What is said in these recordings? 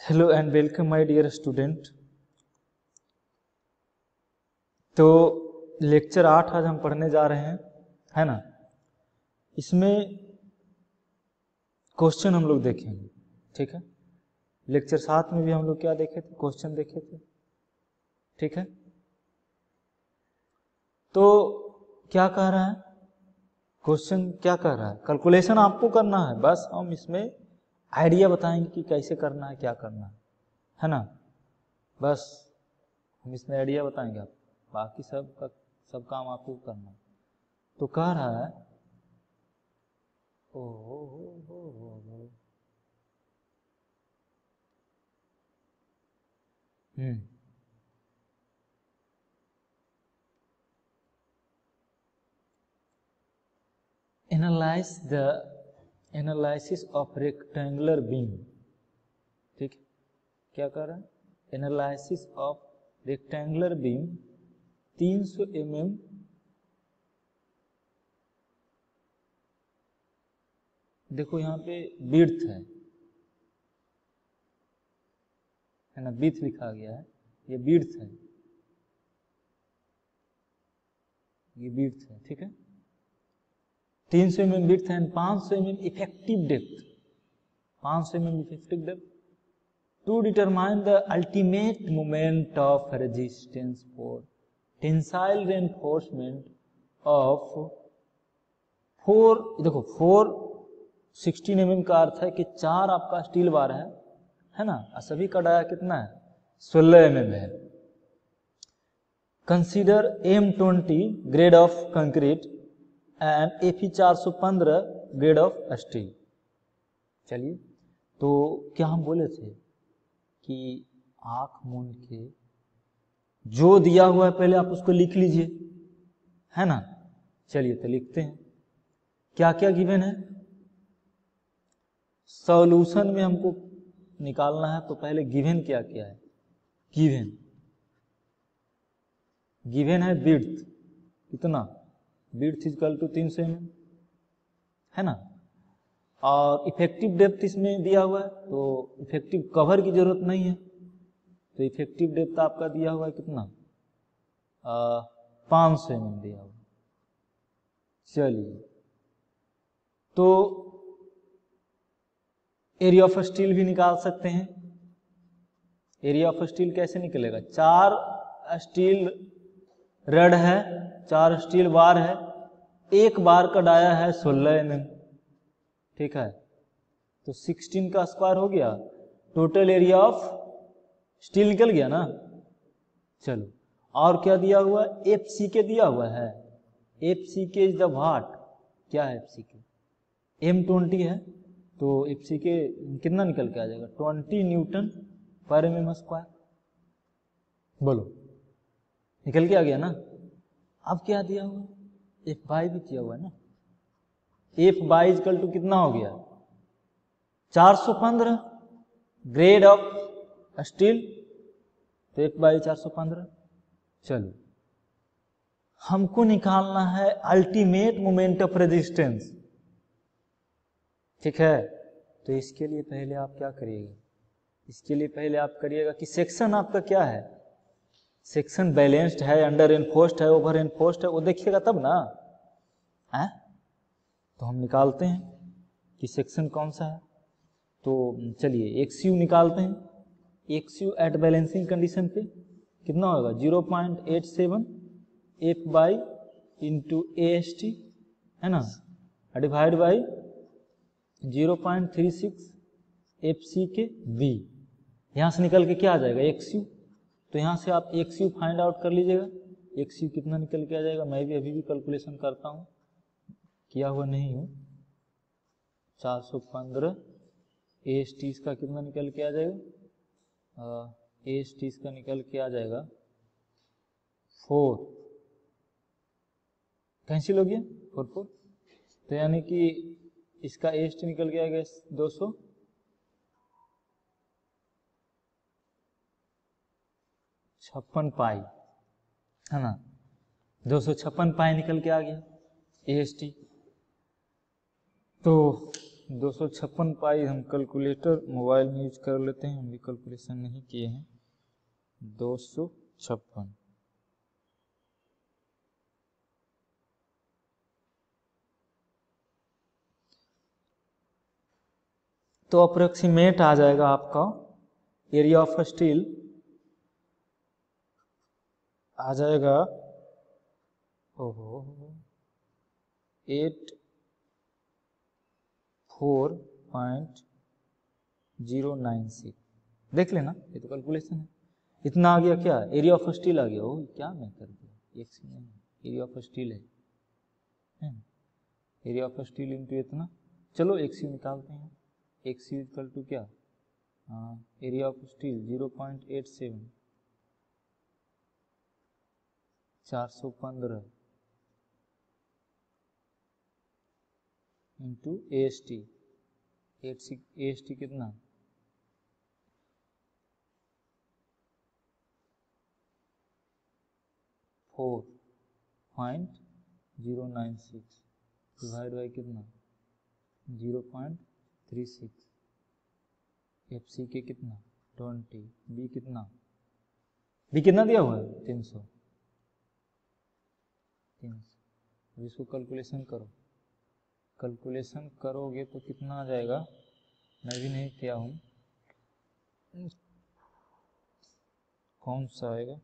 Hello and welcome my dear student. तो lecture 8 आज हम पढ़ने जा रहे हैं, है ना। इसमें क्वेश्चन हम लोग देखेंगे, ठीक है। लेक्चर 7 में भी हम लोग क्या देखे थे, क्वेश्चन देखे थे, ठीक है। तो क्या कह रहा है क्वेश्चन, क्या कह रहा है, कैलकुलेशन आपको करना है, बस हम इसमें आइडिया बताएंगे कि कैसे करना है, क्या करना है ना। बस हम इसमें आइडिया बताएंगे, आप बाकी सब काम आपको करना है। तो कह रहा है analyse the analysis of rectangular beam, ठीक है। क्या कर रहा है, analysis of rectangular beam 300 mm देखो यहाँ पे विड्थ है ना, विड्थ लिखा गया है, ये विड्थ है, ये विड्थ है, ठीक है। 300 mm विड्थ है, 500 mm effective depth, 500 mm effective depth to determine the ultimate moment of resistance for tensile reinforcement of 4, देखो 416 mm का अर्थ है कि 4 आपका स्टील बार है ना, सभी का डाया कितना है, 16 mm है। Consider M20 grade of concrete and Fe 415 grade of steel. चलिए, तो क्या हम बोले थे कि आंख मूंद के जो दिया हुआ है पहले आप उसको लिख लीजिए, है ना। चलिए तो लिखते हैं, क्या क्या गिवन है। सॉल्यूशन में हमको निकालना है, तो पहले गिवन क्या क्या है। गिवन है विड्थ, कितना, विड्थ इक्वल टू 300 mm, है ना। और इफेक्टिव डेप्थ इसमें दिया हुआ है, तो इफेक्टिव कवर की जरूरत नहीं है, तो इफेक्टिव डेप्थ आपका दिया हुआ है कितना, 500 mm दिया हुआ। चलिए, तो एरिया ऑफ स्टील भी निकाल सकते हैं। एरिया ऑफ स्टील कैसे निकलेगा, 4 स्टील रड है, 4 स्टील बार है, एक बार का डाया है 16 mm, ठीक है। तो 16 का स्क्वायर हो गया, टोटल एरिया ऑफ स्टील निकल गया ना। चलो, और क्या दिया हुआ है, FCK दिया हुआ है। FCK इज द व्हाट, क्या है FCK, M20 है, तो FCK कितना निकल के आ जाएगा, 20 न्यूटन पर mm स्क्वायर। बोलो, निकल के आ गया ना। अब क्या दिया हुआ, Fy भी दिया हुआ है ना। Fy इक्वल टू कितना हो गया, 415 ग्रेड ऑफ स्टील, तो Fy 415। चलो, हमको निकालना है अल्टीमेट मोमेंट ऑफ रेजिस्टेंस, ठीक है। तो इसके लिए पहले आप क्या करिएगा, इसके लिए पहले आप करिएगा कि सेक्शन आपका क्या है, सेक्शन बैलेंस्ड है, अंडर एनफोर्स्ड है, ओवर एनफोर्स्ड है, वो देखिएगा तब ना है। तो हम निकालते हैं कि सेक्शन कौन सा है। तो चलिए XU निकालते हैं। XU एट बैलेंसिंग कंडीशन पे कितना होगा, 0.87 Fy इंटू AST, है ना, डिवाइड बाई 0.36 FCK V। यहाँ से निकल के क्या आ जाएगा, XU। तो यहाँ से आप XU फाइंड आउट कर लीजिएगा, XU कितना निकल के आ जाएगा। मैं भी अभी भी कैलकुलेशन करता हूँ, किया हुआ नहीं हूँ। 415 AST का कितना निकल के आ जाएगा, AST का निकल के आ जाएगा 4, कैंसिल हो गया 4। तो यानी कि इसका AST निकल के आ गया 256 पाई, है ना, 256 पाई निकल के आ गया AST। तो 256 पाई हम कैलकुलेटर मोबाइल में यूज कर लेते हैं, हम भी कैलकुलेशन नहीं किए हैं। 256 तो अप्रोक्सीमेट आ जाएगा आपका एरिया ऑफ स्टील आ जाएगा 84.096। देख लेना, ये तो कैलकुलेशन है। इतना आ गया क्या, एरिया ऑफ स्टील आ गया। ओ क्या मैं कर दिया, एक सी नहीं, एरिया ऑफ स्टील है एरिया ऑफ स्टील इंटू इतना। चलो एक सी निकालते हैं। एक सी इक्वल टू क्या, area of steel 0.87 415 into AST। AST कितना, 4.096 डिवाइड बाई कितना 0.36। FC के कितना 20, बी कितना दिया हुआ है 300। इसको कैलकुलेशन करो, कैलकुलेशन करोगे तो कितना आ जाएगा, मैं भी नहीं किया हूँ, कौन सा आएगा,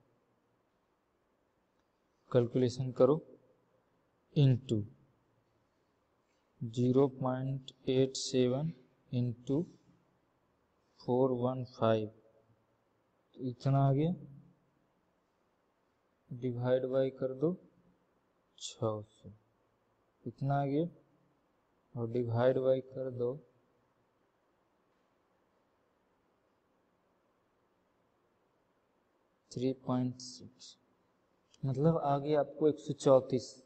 कैलकुलेशन करो इंटू 0.87 इंटू 415 तो इतना आ गया, डिवाइड बाई कर दो 600 इतना आ गया, और डिवाइड बाई कर दो 3.6 मतलब आ गया आपको 134।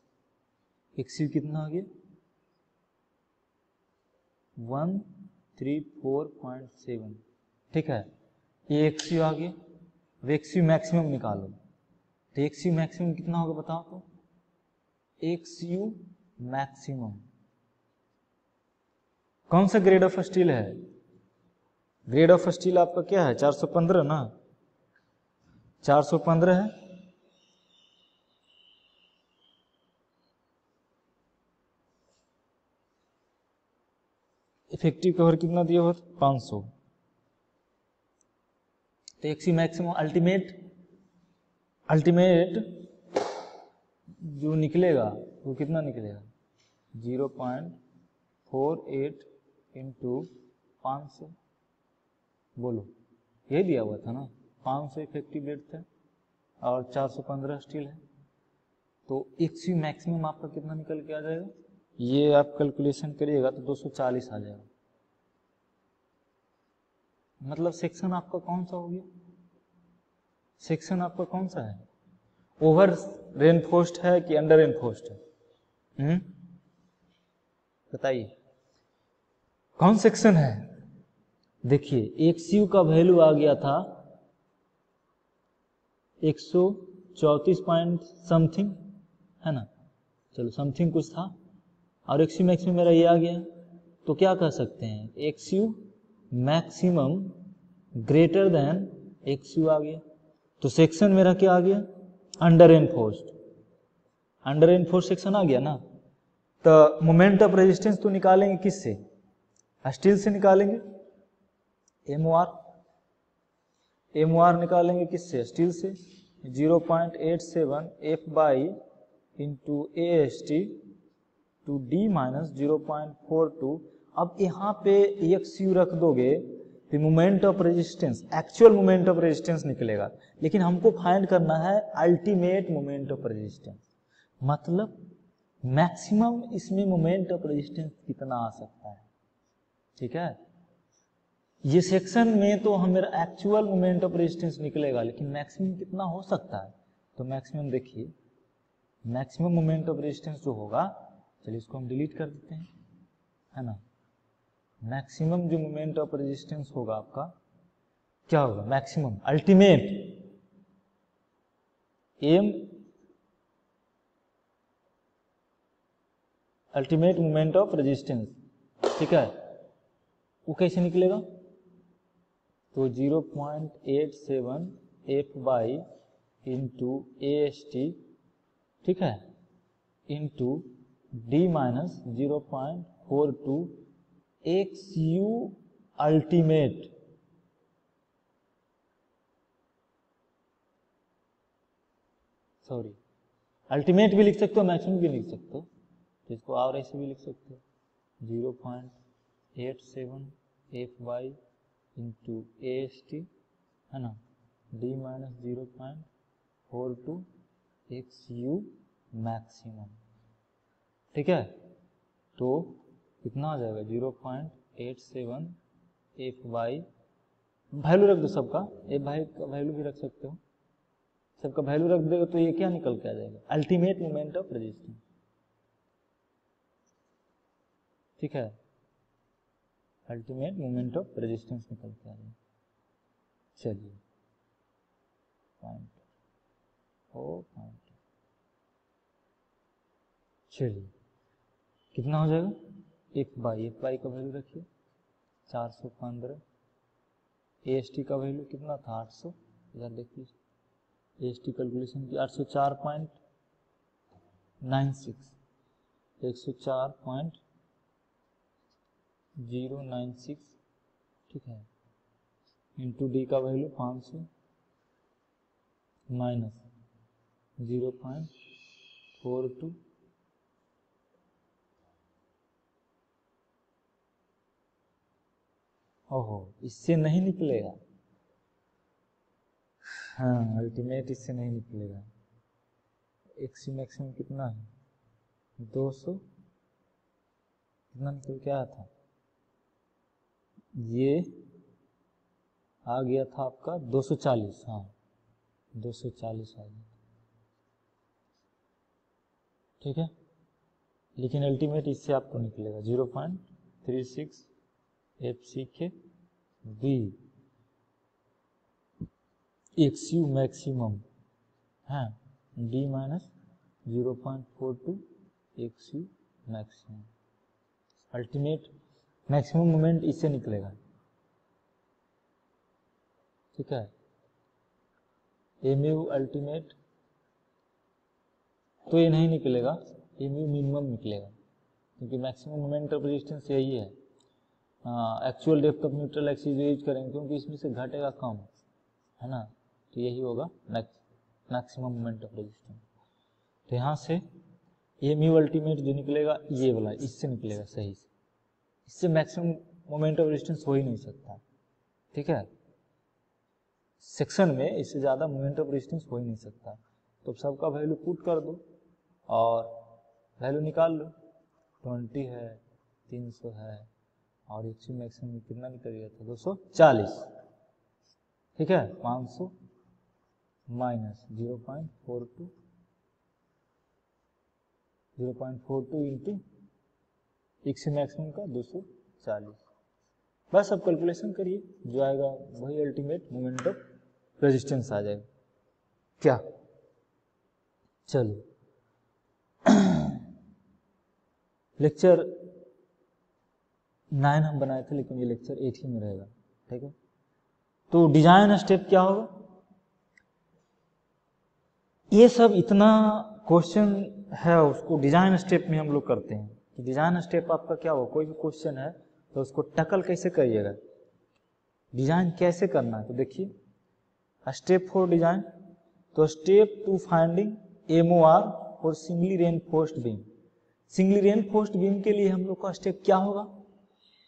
एक्सयू कितना आ गया 134.7। ठीक है, ये एक्सयू आ गया। अब एक्सयू मैक्सिमम निकालो, तो एक्सयू मैक्सिमम कितना होगा बताओ तो। एक्सयू मैक्सिमम कौन सा ग्रेड ऑफ स्टील है, ग्रेड ऑफ स्टील आपका क्या है 415 ना, 415 है। इफेक्टिव कवर कितना दिया हुआ 500। तो एक्सयू मैक्सिमम अल्टीमेट जो निकलेगा वो कितना निकलेगा 0.48 इंटू 500। बोलो, ये दिया हुआ था ना, 500 इफेक्टिव रेट था और 415 स्टील है, तो एक्सयू मैक्सिमम आपका कितना निकल के आ जाएगा, ये आप कैलकुलेशन करिएगा तो 240 आ जाएगा। मतलब सेक्शन आपका कौन सा हो गया, सेक्शन आपका कौन सा है, ओवर रेनफोर्स्ड है कि अंडर रेनफोर्स्ड है, बताइए कौन सेक्शन है। देखिए एक्सयू का वैल्यू आ गया था 134 पॉइंट समथिंग है ना, चलो समथिंग कुछ था, और एक्सयू मैक्सिमम मेरा ये आ गया, तो क्या कह सकते हैं x u maximum greater than x u आ गया। तो सेक्शन मेरा क्या आ गया under enforced, under enforced section आ गया ना। तो मोमेंट ऑफ रेजिस्टेंस तो निकालेंगे किससे, स्टील से निकालेंगे, एमओआर निकालेंगे किससे, स्टील से। 0.87 F by into AST to D minus 0.42। अब यहाँ पे एक्सयू रख दोगे तो moment of resistance, actual moment of resistance निकलेगा, लेकिन हमको फाइंड करना है अल्टीमेट मोमेंट ऑफ रेजिस्टेंस, मतलब मैक्सिमम इसमें मोमेंट ऑफ रेजिस्टेंस कितना आ सकता है। ठीक है, ये सेक्शन में तो हमारा एक्चुअल मोमेंट ऑफ रेजिस्टेंस निकलेगा, लेकिन मैक्सिमम कितना हो सकता है, तो मैक्सिमम देखिए, मैक्सिमम मोमेंट ऑफ रेजिस्टेंस जो होगा, चलिए इसको हम डिलीट कर देते हैं, है ना। मैक्सिमम जो मोमेंट ऑफ रेजिस्टेंस होगा आपका क्या होगा, maximum ultimate aim ultimate moment of resistance. ठीक है, वो कैसे निकलेगा? तो 0.87 F/, इंटू AST, ठीक है, into D minus 0.42 XU ultimate, sorry ultimate भी लिख सकते हो, मैक्सिमम भी लिख सकते हो, तो इसको और ऐसे भी लिख सकते हो 0.87 F/, इंटू AST, है ना, D माइनस 0.42 XU मैक्सिमम, ठीक है। तो कितना आ जाएगा? 0.87 F/, वैल्यू रख दो सबका, F/, का वैल्यू भी रख सकते हो, सबका वैल्यू रख देगा तो ये क्या निकल के आ जाएगा? अल्टीमेट मोमेंट ऑफ रेजिस्टेंस, ठीक है, अल्टीमेट मोमेंट ऑफ रेजिस्टेंस निकल के आ जाएगा। चलिए पॉइंट, चलिए कितना हो जाएगा? F/, का वैल्यू रखिए 415, AST का वैल्यू कितना था? 800, इधर देख लीजिए, AST कैलकुलेशन की 804.96, 104.096, ठीक है, इंटू D का वैल्यू 500 माइनस 0.42, ओहो इससे नहीं निकलेगा, हाँ अल्टीमेट इससे नहीं निकलेगा। XU मैक्सिमम कितना है? 200, कितना निकल के आया था? ये आ गया था आपका 240, हाँ 240 आ गया, ठीक है, लेकिन अल्टीमेट इससे आपको निकलेगा 0.36 FCK/V XU मैक्सिमम है, D minus 0.42 XU maximum, ultimate maximum moment इससे निकलेगा, ठीक है। MU अल्टीमेट तो ये नहीं निकलेगा, MU मिनिमम निकलेगा, क्योंकि मैक्सिमम मोमेंट ऑफ रेजिस्टेंस यही है। Actual depth of neutral axis use करेंगे क्योंकि इसमें से घटेगा कम, है ना, तो यही होगा मैक्सिमम मोमेंट ऑफ रेजिस्टेंस। तो यहाँ से MU अल्टीमेट जो निकलेगा ये वाला, इससे निकलेगा सही से, इससे मैक्सिमम मोमेंट ऑफ रेजिस्टेंस हो ही नहीं सकता, ठीक है, सेक्शन में इससे ज़्यादा मोमेंट ऑफ रेजिस्टेंस हो ही नहीं सकता। तो सबका वैल्यू पुट कर दो और वैल्यू निकाल लो, 20 है, 300 है, और XU मैक्सिमम कितना निकल गया था? 240, ठीक है, 500 माइनस 0.42 इंटू XU मैक्सिमम का 240, बस अब कैलकुलेशन करिए, जो आएगा वही अल्टीमेट मोमेंट ऑफ रेजिस्टेंस आ जाएगा। क्या? चलो लेक्चर 9 हम बनाए थे, लेकिन ये लेक्चर 8 ही में रहेगा, ठीक है। तो डिजाइन स्टेप क्या होगा? ये सब इतना क्वेश्चन है, उसको डिजाइन स्टेप में हम लोग करते हैं कि डिजाइन स्टेप आपका क्या हो, कोई भी क्वेश्चन है तो उसको टैकल कैसे करिएगा, डिजाइन कैसे करना है। तो देखिए स्टेप 4 डिजाइन, तो स्टेप 2 फाइंडिंग MOR और singly reinforced beam. Singly reinforced beam के लिए हम लोग का स्टेप क्या होगा?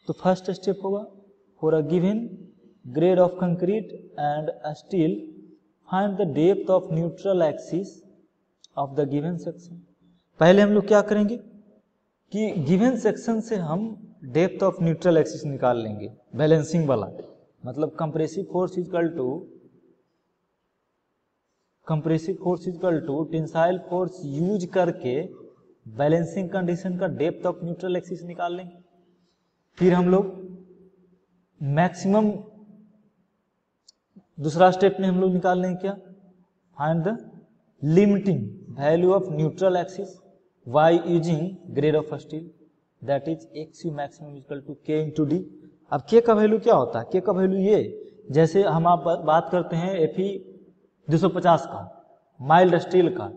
तो फर्स्ट स्टेप होगा for a given grade of concrete and steel find the depth of neutral axis of the given section. पहले हम लोग क्या करेंगे कि गिवन सेक्शन से हम डेप्थ ऑफ न्यूट्रल एक्सिस निकाल लेंगे, बैलेंसिंग वाला, मतलब compressive force equal to tensile force use करके बैलेंसिंग कंडीशन का डेप्थ ऑफ न्यूट्रल एक्सिस निकाल लेंगे। फिर हम लोग मैक्सिमम, दूसरा स्टेप में हम लोग निकाल लेंगे क्या, find the limiting value of neutral axis by using grade of steel, that is XU maximum equal to K into D। अब के का वैल्यू क्या होता है? के का वैल्यू ये, जैसे हम आप बात करते हैं Fe 250 का, माइल्ड स्टील का,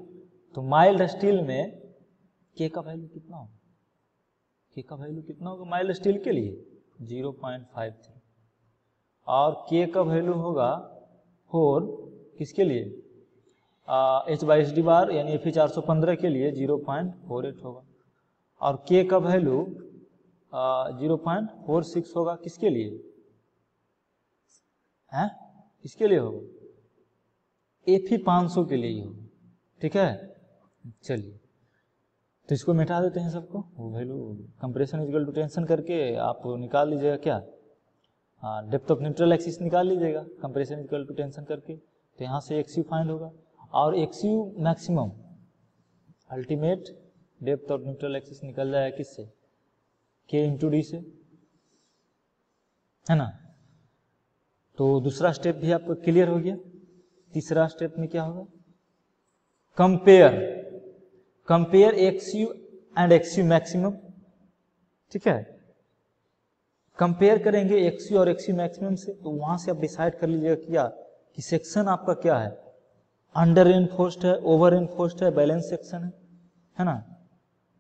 तो माइल्ड स्टील में के का वैल्यू कितना होगा? के का वैल्यू कितना होगा माइल्ड स्टील के लिए? 0.53। और के का वैल्यू होगा 4 किसके लिए? H/SD बार यानी Fe 415 के लिए 0.48 होगा। और के का वैल्यू 0.46 होगा किसके लिए? हैं? किसके लिए होगा? Fe 500 के लिए ही होगा। ठीक है, चलिए तो इसको मिटा देते हैं सबको, वो value compression equal to tension करके आप निकाल लीजिएगा क्या? हाँ, डेप्थ ऑफ न्यूट्रल एक्सिस निकाल लीजिएगा कंप्रेशन इक्वल टू टेंशन करके, तो यहाँ से XU फाइंड होगा। और XU maximum ultimate depth of neutral axis निकल जाएगा किससे? K इंटू डी से, है ना। तो दूसरा स्टेप भी आपको क्लियर हो गया। तीसरा स्टेप में क्या होगा? Compare XU and XU maximum. ठीक है, कंपेयर करेंगे XU और XU मैक्सिमम से, तो वहां से आप डिसाइड कर लीजिएगा क्या कि सेक्शन आपका क्या है, अंडर रेनफोर्स्ड है, ओवर रेनफोर्स्ड है, बैलेंस सेक्शन है ना।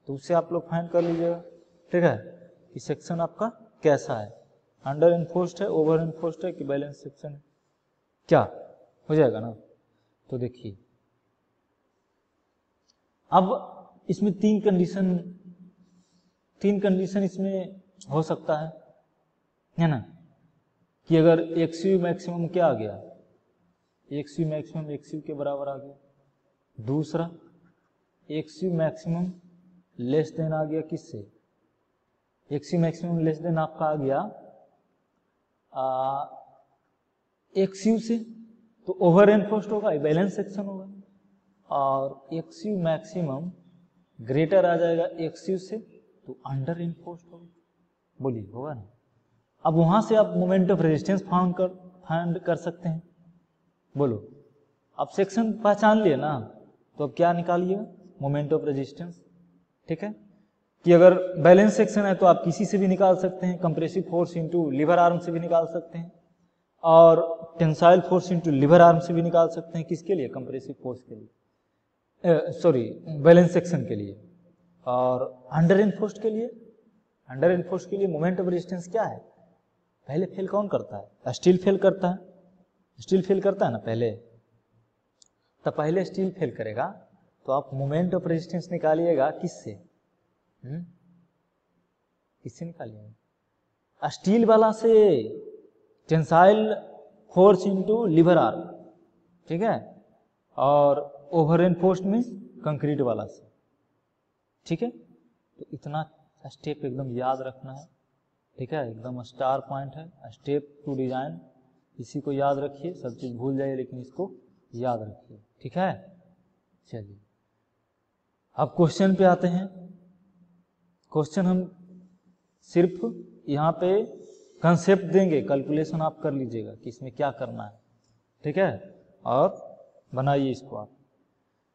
तो उससे आप लोग फाइंड कर लीजिएगा। ठीक है, कि सेक्शन आपका कैसा है, अंडर रेनफोर्स्ड है, ओवर रेनफोर्स्ड है कि बैलेंस सेक्शन है, क्या हो जाएगा ना। तो देखिए अब इसमें तीन कंडीशन इसमें हो सकता है ना, कि अगर XU मैक्सिमम क्या आ गया, XU मैक्सिमम XU के बराबर आ गया। दूसरा XU मैक्सिमम लेस देन आ गया किससे? XU मैक्सिमम लेस देन आपका आ गया XU से, तो ओवर रेनफोर्स्ड होगा, बैलेंस सेक्शन होगा। और XU मैक्सिमम ग्रेटर आ जाएगा XU से, तो अंडर रेनफोर्स्ड होगा। बोलिए होगा ना। अब वहां से आप मोमेंट ऑफ रेजिस्टेंस फाइंड कर सकते हैं। बोलो, आप सेक्शन पहचान लिए ना, तो अब क्या निकालिएगा? Moment of resistance. ठीक है, कि अगर बैलेंस सेक्शन है तो आप किसी से भी निकाल सकते हैं, compressive force into liver arm से भी निकाल सकते हैं, और tensile force into liver arm से भी निकाल सकते हैं। किसके लिए? कंप्रेसिव फोर्स के लिए, बैलेंस सेक्शन के लिए। और अंडर एनफोर्स्ड के लिए मोमेंट ऑफ रेजिस्टेंस क्या है? पहले फेल कौन करता है? स्टील फेल करता है ना पहले। तो पहले स्टील फेल करेगा, तो आप मोमेंट ऑफ रेजिस्टेंस निकालिएगा किससे? किससे निकालिएगा? स्टील वाला से, tensile force into liver arm. ठीक है, और ओवर एनफोर्स्ड मीन्स कंक्रीट वाला से। ठीक है, तो इतना स्टेप एकदम याद रखना है। ठीक है, एकदम स्टार पॉइंट है, स्टेप टू डिजाइन। इसी को याद रखिए, सब चीज भूल जाइए लेकिन इसको याद रखिए। ठीक है, चलिए अब क्वेश्चन पे आते हैं। क्वेश्चन हम सिर्फ यहाँ पे कंसेप्ट देंगे, कैलकुलेशन आप कर लीजिएगा कि इसमें क्या करना है। ठीक है, और बनाइए इसको आप।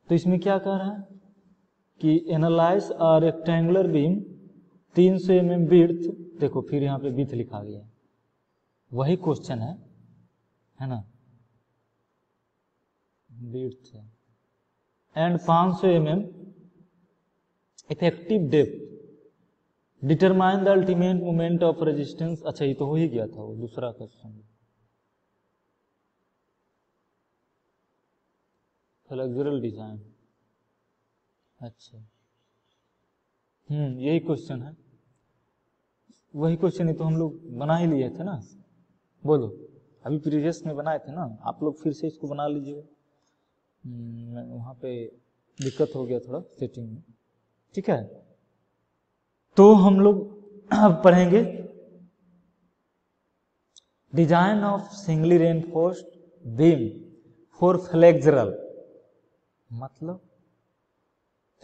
तो इसमें क्या कह रहा है कि analyse a rectangular beam 300 mm width. देखो फिर यहाँ पे विड्थ लिखा गया है, वही क्वेश्चन है ना, विड्थ है, and 500 mm effective depth, determine the ultimate moment of resistance. अच्छा, ये तो हो ही गया था, वो दूसरा क्वेश्चन। फ्लेक्सुरल डिजाइन, अच्छा यही क्वेश्चन है, वही क्वेश्चन ही तो हम लोग बना ही लिए थे ना। बोलो, अभी प्रीवियस में बनाए थे ना, आप लोग फिर से इसको बना लीजिएगा। वहाँ पे दिक्कत हो गया थोड़ा सेटिंग में। ठीक है, तो हम लोग अब पढ़ेंगे design of singly reinforced beam for flexural. मतलब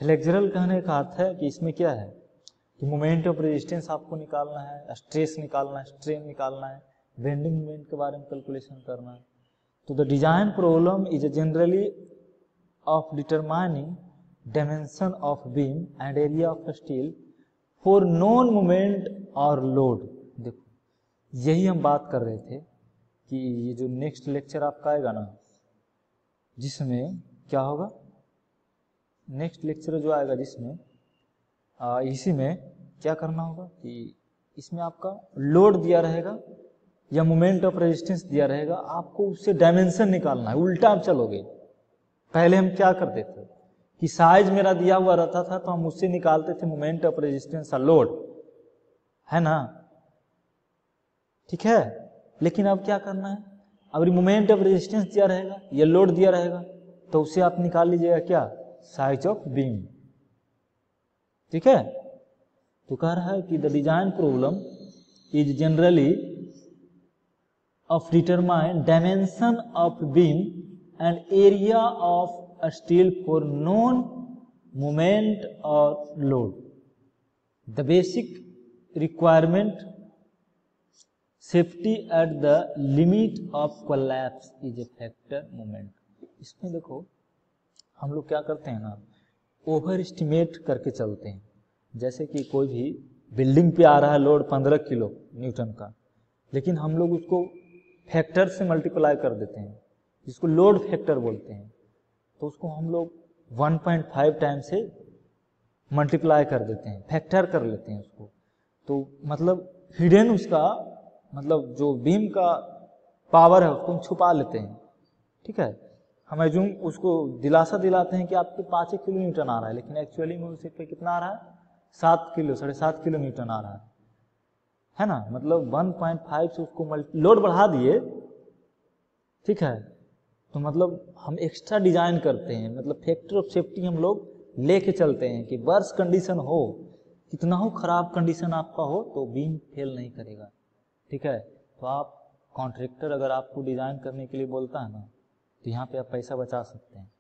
फ्लेक्सुरल कहने का अर्थ है कि इसमें क्या है कि मोमेंट ऑफ रेजिस्टेंस आपको निकालना है, स्ट्रेस निकालना है, स्ट्रेन निकालना है, बेंडिंग मोमेंट के बारे में कैलकुलेशन करना है। तो the design problem is generally of determining dimension of beam and area of steel for known moment और लोड। देखो यही हम बात कर रहे थे कि ये जो नेक्स्ट लेक्चर आपका आएगा ना, जिसमें क्या होगा, नेक्स्ट लेक्चर जो आएगा जिसमें इसी में क्या करना होगा कि इसमें आपका लोड दिया रहेगा या मोमेंट ऑफ रेजिस्टेंस दिया रहेगा, आपको उससे डायमेंशन निकालना है। उल्टा आप चलोगे। पहले हम क्या करते थे कि साइज मेरा दिया हुआ रहता था तो हम उससे निकालते थे मोमेंट ऑफ रेजिस्टेंस और लोड, है ना, ठीक है। लेकिन अब क्या करना है, अब मोमेंट ऑफ रेजिस्टेंस दिया रहेगा या लोड दिया रहेगा तो उससे आप निकाल लीजिएगा क्या, साइज ऑफ बीम, ठीक है। तो कह रहा है कि the design problem is generally of determine dimension of beam and area of steel for known moment और load. The basic requirement safety at the limit of collapse is a factor moment. इसमें देखो हम लोग क्या करते हैं ना, over estimate करके चलते हैं। जैसे कि कोई भी बिल्डिंग पे आ रहा है लोड 15 किलो न्यूटन का, लेकिन हम लोग उसको फैक्टर से मल्टीप्लाई कर देते हैं, जिसको लोड फैक्टर बोलते हैं। तो उसको हम लोग 1.5 टाइम से मल्टीप्लाई कर देते हैं, फैक्टर कर लेते हैं उसको। तो मतलब हिडन उसका मतलब जो बीम का पावर है उसको हम छुपा लेते हैं, ठीक है। हम एज्यूम उसको दिलासा दिलाते हैं कि आपके 5 किलो न्यूटन आ रहा है, लेकिन एक्चुअली में उसे पे कितना आ रहा है, 7 किलो 7.5 किलो न्यूटन आ रहा है ना। मतलब 1.5 से उसको लोड बढ़ा दिए, ठीक है। तो मतलब हम एक्स्ट्रा डिजाइन करते हैं, मतलब फैक्टर ऑफ सेफ्टी हम लोग लेके चलते हैं कि वर्स्ट कंडीशन हो, कितना हो खराब कंडीशन आपका हो, तो बीम फेल नहीं करेगा, ठीक है। तो आप कॉन्ट्रैक्टर अगर आपको डिजाइन करने के लिए बोलता है ना, तो यहाँ पे आप पैसा बचा सकते हैं।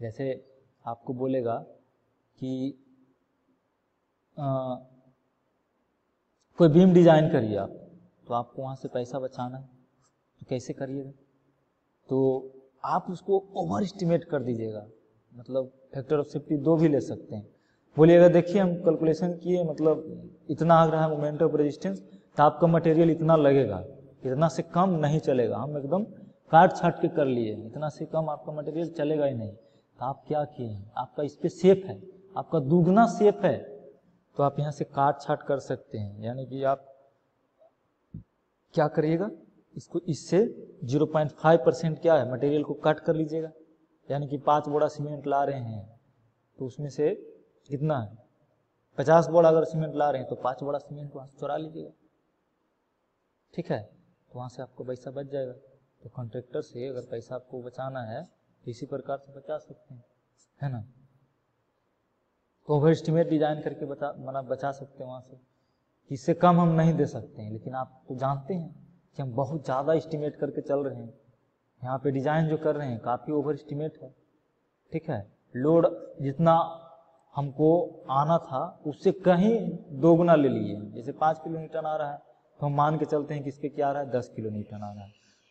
जैसे आपको बोलेगा कि कोई बीम डिजाइन करिए आप, तो आपको वहाँ से पैसा बचाना है, तो कैसे करिएगा, तो आप उसको ओवर एस्टिमेट कर दीजिएगा। मतलब फैक्टर ऑफ सेफ्टी 2 भी ले सकते हैं। बोलिएगा देखिए हम कैलकुलेशन किए, मतलब इतना आ रहा है मोमेंट ऑफ रेजिस्टेंस, तो आपका मटेरियल इतना लगेगा, इतना से कम नहीं चलेगा। हम एकदम काट छाट के कर लिए, इतना से कम आपका मटेरियल चलेगा ही नहीं। तो आप क्या किए हैं, आपका इस पर सेफ है, आपका दुगना सेफ है, तो आप यहाँ से काट छाट कर सकते हैं। यानी कि आप क्या करिएगा, इसको इससे 0.5% क्या है मटेरियल को कट कर लीजिएगा। यानी कि 5 बोरा सीमेंट ला रहे हैं तो उसमें से कितना है, 50 बोरा अगर सीमेंट ला रहे हैं तो 5 बोरा सीमेंट वहाँ से चुरा लीजिएगा, ठीक है। तो वहाँ से आपको पैसा बच जाएगा। तो कॉन्ट्रैक्टर से अगर पैसा आपको बचाना है तो इसी प्रकार से बचा सकते हैं, है ना। तो ओवर एस्टिमेट डिजाइन करके बचा सकते हैं वहाँ से, इससे कम हम नहीं दे सकते हैं। लेकिन आप तो जानते हैं कि हम बहुत ज़्यादा एस्टिमेट करके चल रहे हैं, यहाँ पे डिजाइन जो कर रहे हैं काफ़ी ओवर एस्टिमेट है, ठीक है। लोड जितना हमको आना था उससे कहीं 2 गुना ले लिए। जैसे 5 किलो न्यूटन आ रहा है तो हम मान के चलते हैं कि इस पे क्या आ रहा है, 10 किलो न्यूटन आ रहा है।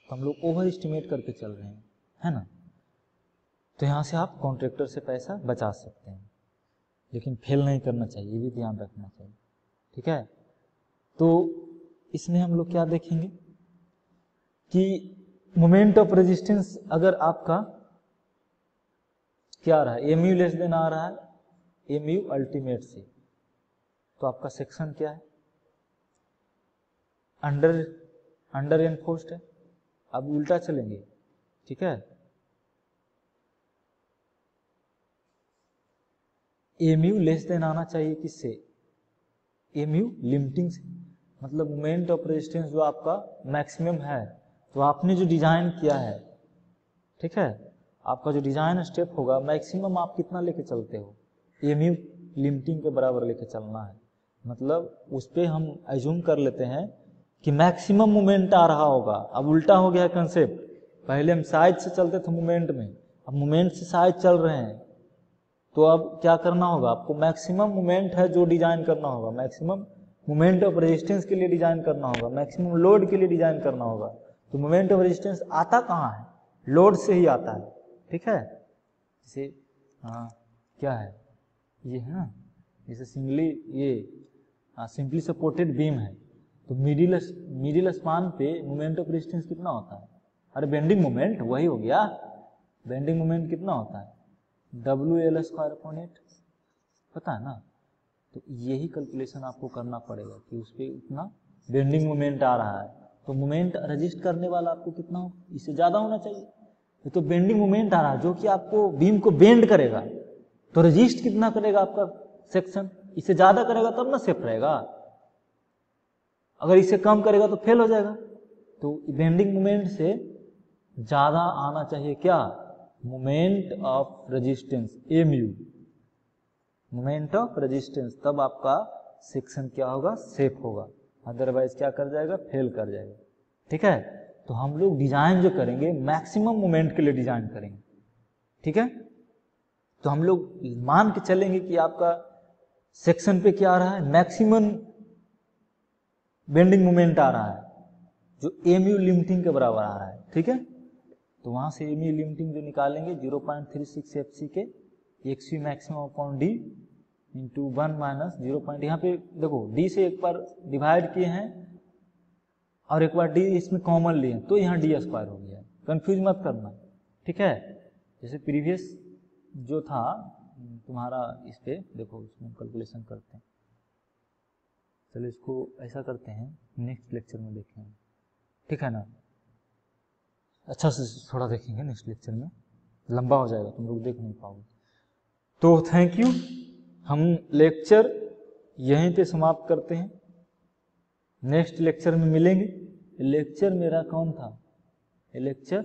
तो हम लोग ओवर एस्टिमेट करके चल रहे हैं, है ना। तो यहाँ से आप कॉन्ट्रैक्टर से पैसा बचा सकते हैं, लेकिन फेल नहीं करना चाहिए, ये भी ध्यान रखना चाहिए, ठीक है। तो इसमें हम लोग क्या देखेंगे कि मोमेंट ऑफ रेजिस्टेंस अगर आपका क्या आ रहा है, एमयू लेस देन आ रहा है एमयू अल्टीमेट से, तो आपका सेक्शन क्या है, अंडर एनफोर्स्ड है। अब उल्टा चलेंगे, ठीक है। एमयू लेस देन आना चाहिए किससे, एमयू लिमिटिंग से। मतलब मोमेंट ऑफ रेजिस्टेंस जो आपका मैक्सिमम है, तो आपने जो डिजाइन किया है, ठीक है, आपका जो डिजाइन स्टेप होगा मैक्सिमम आप कितना लेके चलते हो, एमयू लिमिटिंग के बराबर लेके चलना है। मतलब उस पर हम एज्यूम कर लेते हैं कि मैक्सिमम मोमेंट आ रहा होगा। अब उल्टा हो गया कंसेप्ट, पहले हम साइज से चलते थे मोमेंट में, अब मोमेंट से साइज चल रहे हैं। तो अब क्या करना होगा, आपको मैक्सिमम मोमेंट है जो डिजाइन करना होगा, मैक्सिमम मोमेंट ऑफ रेजिस्टेंस के लिए डिजाइन करना होगा, मैक्सिमम लोड के लिए डिजाइन करना होगा। तो मोमेंट ऑफ रेजिस्टेंस आता कहाँ है, लोड से ही आता है, ठीक है। जैसे क्या है ये है ना, जैसे सिंपली ये सिंपली सपोर्टेड बीम है, तो मिडिल स्पान पे मोमेंट ऑफ रेजिस्टेंस कितना होता है? अरे बेंडिंग मोमेंट वही हो गया, बेंडिंग मोमेंट कितना होता है? WL²/8, पता है ना? तो यही कैलकुलेशन आपको करना पड़ेगा कि उस पर इतना बेंडिंग मोमेंट आ रहा है, तो मोमेंट रजिस्ट करने वाला आपको कितना हो, इससे ज्यादा होना चाहिए। ये तो बेंडिंग मोमेंट आ रहा है जो कि आपको बीम को बेंड करेगा, तो रजिस्ट कितना करेगा आपका सेक्शन? इससे ज्यादा करेगा तब ना सेफ रहेगा, अगर इससे कम करेगा तो फेल हो जाएगा। तो बेंडिंग मोमेंट से ज्यादा आना चाहिए क्या? Moment of resistance, MU, moment of resistance, तब आपका सेक्शन क्या होगा? सेफ होगा, अदरवाइज क्या कर जाएगा? फेल कर जाएगा। ठीक है, तो हम लोग डिजाइन जो करेंगे मैक्सिमम मोमेंट के लिए डिजाइन करेंगे। ठीक है, तो हम लोग मान के चलेंगे कि आपका सेक्शन पे क्या आ रहा है? मैक्सिमम बेंडिंग मोमेंट आ रहा है जो MU लिमिटिंग के बराबर आ रहा है। ठीक है, तो वहां से MU लिमिटिंग जो निकालेंगे 0.36 FC के XU maximum upon D into 1 minus 0. यहाँ पे देखो D से एक बार डिवाइड किए हैं और एक बार D इसमें कॉमन लिए हैं, तो यहाँ D² हो गया है, कंफ्यूज मत करना। ठीक है, जैसे प्रीवियस जो था तुम्हारा, इस पे देखो इसमें कैलकुलेशन करते हैं। चलो इसको ऐसा करते हैं, नेक्स्ट लेक्चर में देखेंगे। ठीक है ना, अच्छा से थोड़ा देखेंगे नेक्स्ट लेक्चर में, लंबा हो जाएगा, तुम लोग देख नहीं पाओगे। तो थैंक यू, हम लेक्चर यहीं पे समाप्त करते हैं, नेक्स्ट लेक्चर में मिलेंगे। लेक्चर मेरा कौन था? लेक्चर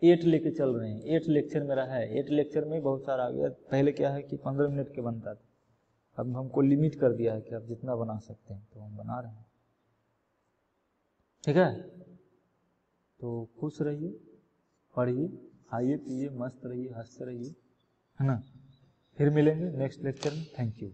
8 लेके चल रहे हैं, 8 लेक्चर मेरा है। 8 लेक्चर में बहुत सारा आ गया, पहले क्या है कि 15 मिनट के बनता था, अब हमको लिमिट कर दिया है कि आप जितना बना सकते हैं, तो हम बना रहे हैं। ठीक है, तो खुश रहिए, पढ़िए, खाइए पिए, मस्त रहिए, हंसते रहिए, है ना। फिर मिलेंगे नेक्स्ट लेक्चर में। Thank you.